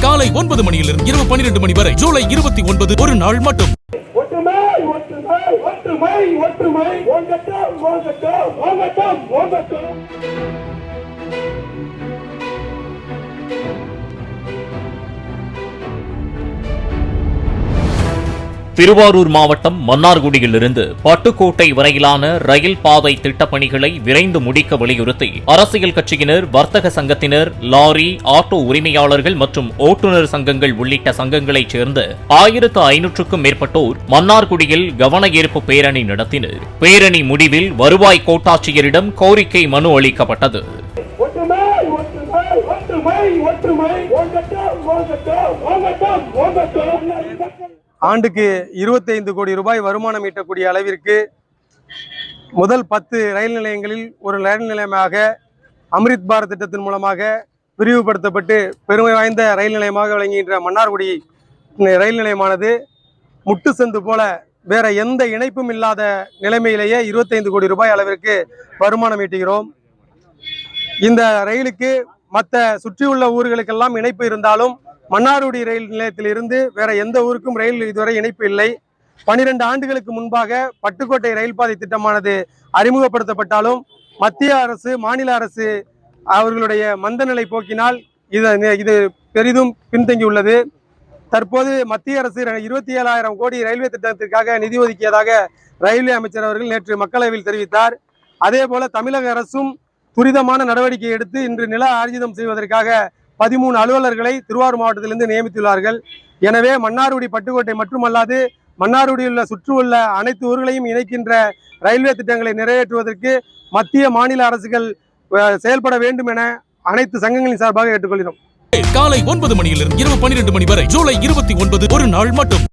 காலை 9 மணியிலிருந்து இரவு 12 மணி வரை ஜூலை 29 ஒரு நாள் மட்டும். ஒற்றுமை ஒற்றுமை ஒற்றுமை ஒற்றுமை ஓங்கட்டும் ஓங்கட்டும் ஓங்கட்டும் ஓங்கட்டும். திருவாரூர் மாவட்டம் மன்னார்குடியிலிருந்து பட்டுக்கோட்டை வரையிலான ரயில் பாதை திட்டப்பணிகளை விரைந்து முடிக்க வலியுறுத்தி அரசியல் கட்சியினர், வர்த்தக சங்கத்தினர், லாரி, ஆட்டோ உரிமையாளர்கள் மற்றும் ஓட்டுநர் சங்கங்கள் உள்ளிட்ட சங்கங்களைச் சேர்ந்த 1500க்கும் மேற்பட்டோர் மன்னார்குடியில் கவன ஈர்ப்பு பேரணி நடத்தினர். பேரணி முடிவில் வருவாய் கோட்டாட்சியரிடம் கோரிக்கை மனு அளிக்கப்பட்டது. ஆண்டுக்கு 25 கோடி ரூபாய் வருமானம் ஈட்டக்கூடிய அளவிற்கு முதல் 10 ரயில் நிலையங்களில் ஒரு ரயில் நிலையமாக அம்ரித் பாரத் திட்டத்தின் மூலமாக விரிவுபடுத்தப்பட்டு பெருமை வாய்ந்த ரயில் நிலையமாக விளங்குகின்ற மன்னார்குடி ரயில் நிலையமானது முட்டு சந்து போல வேற எந்த இணைப்பும் இல்லாத நிலைமையிலேயே 25 கோடி ரூபாய் அளவிற்கு வருமானம் ஈட்டுகிறோம். இந்த ரயிலுக்கு மற்ற சுற்றியுள்ள ஊர்களுக்கெல்லாம் இணைப்பு இருந்தாலும் மன்னார்குடி ரயில் நிலையத்தில் இருந்து வேற எந்த ஊருக்கும் ரயில் இதுவரை இணைப்பு இல்லை. 12 ஆண்டுகளுக்கு முன்பாக பட்டுக்கோட்டை ரயில் பாதை திட்டமானது அறிமுகப்படுத்தப்பட்டாலும் மத்திய அரசு, மாநில அரசு அவர்களுடைய மந்தநிலை போக்கினால் இது பெரிதும் பின்தங்கியுள்ளது. தற்போது மத்திய அரசு 27,000 கோடி ரயில்வே திட்டத்திற்காக நிதி ஒதுக்கியதாக ரயில்வே அமைச்சர் அவர்கள் நேற்று மக்களவையில் தெரிவித்தார். அதே போல தமிழக அரசும் துரிதமான நடவடிக்கை எடுத்து இன்று நில ஆர்ஜிதம் செய்வதற்காக 13 அலுவலர்களை திருவாரூர் மாவட்டத்திலிருந்து நியமித்துள்ளார்கள். எனவே மன்னார்குடி பட்டுக்கோட்டை மட்டுமல்லாது மன்னார்குடியில் உள்ள சுற்றியுள்ள அனைத்து ஊர்களையும் இணைக்கின்ற ரயில்வே திட்டங்களை நிறைவேற்றுவதற்கு மத்திய, மாநில அரசுகள் செயல்பட வேண்டும் என அனைத்து சங்கங்களின் சார்பாக கேட்டுக்கொள்கிறோம். காலை 9 மணியிலிருந்து இரவு 12 மணி வரை ஜூலை 29 ஒரு நாள் மட்டும்.